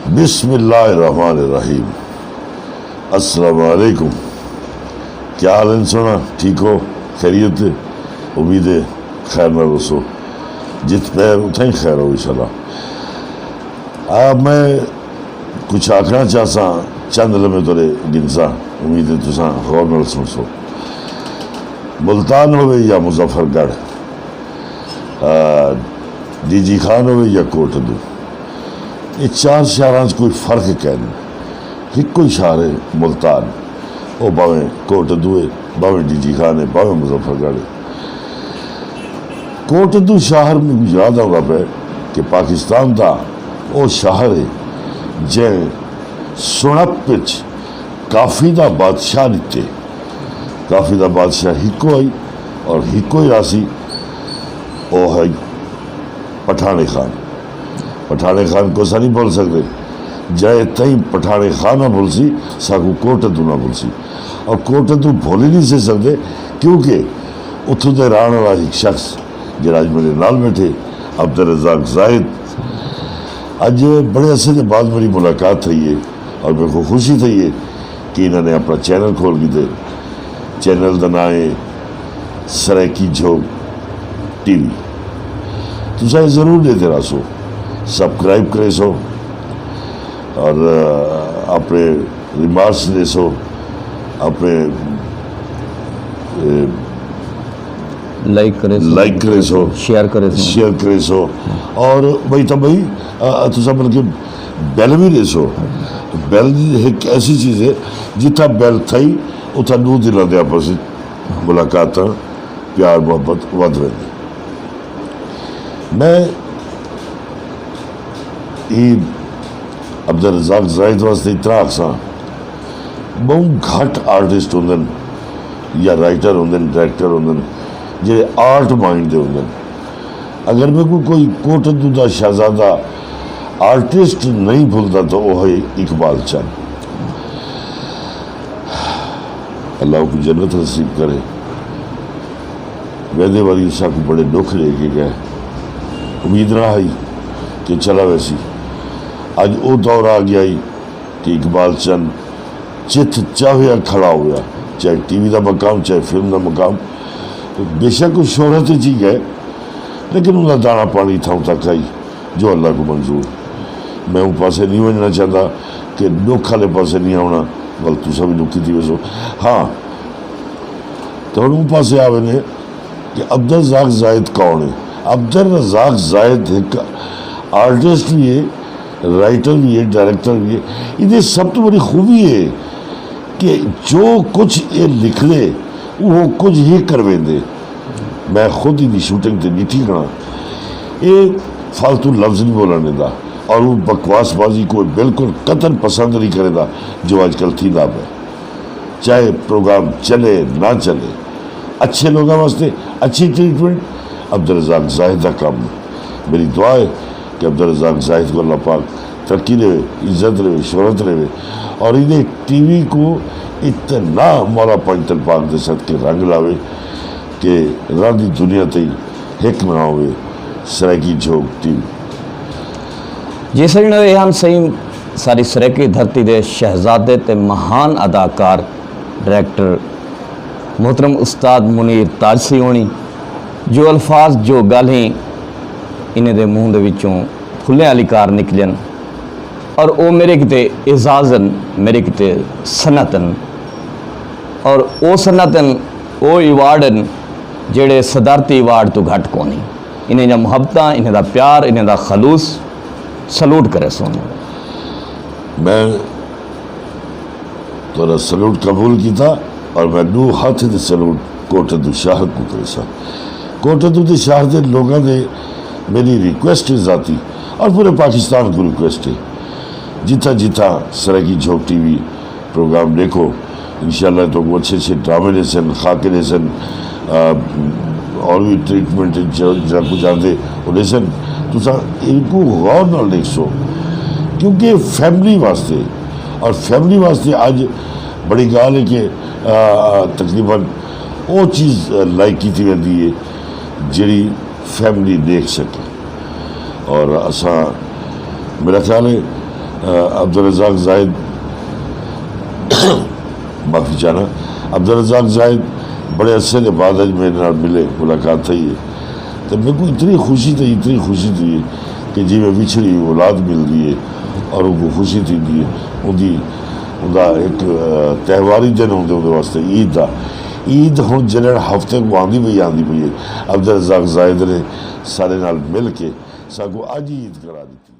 बिस्मिल्लाहिर्रहमानिर्रहीम। अस्सलाम वालेकुम। क्या हाल है सोना? ठीक हो? खैरियत? उम्मीद है खैर में रसो। जित पैर उठें खैर हो इंशाल्लाह। मैं कुछ आखना चाहता चंद लम्हे तोरे गिनसा, उम्मीद है तुसा गौर नाल सुन सो। मुल्तान होवे या मुजफ्फरगढ़, डीजी खान होवे या कोटदू, ये चार शहर कोई फर्क कहना। एक ही शहर है मुल्तान, वो भावें कोटदू है, भावें डीजी खान है, भावें मुजफ्फरगढ़ है। कोटदू शहर में याद आगा पे कि पाकिस्तान का वो शहर है जै सुनप पिच काफ़ी दा बादशाह दिते। काफ़ी दा बादशाह हिको आई और हिको ही रासी वो है पठाने खान। पठाने खान को सा नहीं बोल सकते, जय तई पठाने खान ना भूलसी साकू कोटदू ना भूलसी। और कोटदू भूल ही नहीं से सकते क्योंकि उतों के रहने वाला एक शख्स जो अज मेरे नाल बैठे अब्दुल रज़ाक ज़ाहिद, अज बड़े अरसे के बाद मेरी मुलाकात हुई है और मेरे को खुशी थी है कि इन्होंने अपना चैनल खोल के चैनल का नाम है सराकी झोंक टीवी। तुसा जरूर देते रहो सो, सब्सक्राइब करे सो और अपने रिमार्क्स दे सो, अपने लाइक करे सो, शेयर करे सो और भाई तो भाई तुसा बल्कि बैल भी दे सो। बैल एक ऐसी चीज़ है जितना बैल थी उतना नू दिलों के आपस मुलाकात प्यार मोहब्बत वध रही। मैं अब्दुल रज़ाक ज़ाहिद वास्ते इतना आखसा, बहुत घट आर्टिस्ट होंगे या राइटर होंगे, डायरैक्टर होंगे जो आर्ट माइंड के होंगे। अगर मेरे को कोई कोटदू का शहजादा आर्टिस्ट नहीं भूलता तो वह है इकबाल चंद। अल्लाह को जन्नत नसीब करे। वैदे वाली उसा को बड़े दुख लेके गए, उम्मीद ना आई कि चला वैसी। अज वो दौर आ गया ही कि इकबाल चंद चित चाहे खड़ा हो गया, चाहे टीवी का मकाम चाहे फिल्म का मकाम। तो बेशक उस शोहरत ही गए लेकिन उनका दाना पानी था तक आई जो अल्लाह को मंजूर। मैं उन पासे नहीं बनना चाहता कि दुख वाले पासे नहीं आना, गल तुसा भी दुखी थी वैसो। हाँ तो उन पासे आवे ने कि अब्दुल रज़ाक ज़ाहिद कौन है। अब्दुल रज़ाक ज़ाहिद एक आर्टिस्ट भी है, राइटर भी है, डायरेक्टर भी है। ये सब तो बड़ी खूबी है कि जो कुछ ये लिख दे वो कुछ ही करवेंदे। मैं खुद ही शूटिंग से नहीं ठीकना, ये फालतू लफ्ज़ नहीं बोलने का और वो बकवासबाजी को बिल्कुल कतन पसंद नहीं करेगा जो आजकल थी लाभ है। चाहे प्रोग्राम चले ना चले, अच्छे लोगों वास्ते अच्छी ट्रीटमेंट अब्दुल रज़ाक ज़ाहिद का काम है। मेरी दुआ है कि अब्दुल रज़ाक ज़ाहिद को अल्लाह पाक तरक्की दे, इज्जत रहे, शोहरत रहे और इन्हें टीवी को इतना मौला पंचल पाक के सदके रंग लावे कि राधी दुनिया तई हिक ना होवे सराकी झोंक टीवी। जी सही हम सही सारी सराकी धरती दे शहजादे ते महान अदाकार डायरेक्टर मोहतरम उस्ताद मुनीर ताजसी होनी जो अल्फाज जो गल्लें इन्हें दे मुँह दे विचों फुल्लें वाली कार निकलन और वो मेरे किते एजाजन, मेरे किते सनतन और वो सनतन वो इवार्डन जेड़े सदारती इवार्ड तो घट को नहीं। इन्हें मुहब्बत, इन्हें दा प्यार, इन्हें दा खलूस सलूट करे सोने। मैं थोड़ा सलूट कबूल किया और मैं दो हाथ से सलूट कोटदू शहर को करे सा। कोटदू के शहर के लोगों ने मेरी रिक्वेस्ट है जाती और पूरे पाकिस्तान को रिक्वेस्ट है, जितना जितना सराकी झोंक टीवी प्रोग्राम देखो इंशाल्लाह तो वो अच्छे अच्छे ड्रामे लेसन, खाके लेसन और भी ट्रीटमेंट जरा कुछ आते वो लेसन। तुसा इनको गौर न देख सो क्योंकि फैमिली वास्ते और फैमिली वास्ते आज बड़ी गाल है कि तकरीबन वो चीज़ लाइक की वेंदी है जी फैमिली देख सके। और असा मेरा ख्याल है अब्दुल रज़ाक ज़ाहिद माफ़ी चाहना, अब्दुल रज़ाक ज़ाहिद बड़े अरसे के बाद अज मेरे नाल मिले, मुलाकात थी है। तो मेरे को इतनी खुशी थी कि जिमें विछड़ी औलाद मिल रही है और उनको खुशी थी उनकी उनका एक त्यौहारी दिन होंगे उनके वास्ते ईद का। ईद हुण जिहड़े हफ्ते को आंदी पई है। अब्दुल रज़ाक ज़ाहिद ने सारे नाल मिल के सानू अज ही ईद करा दी।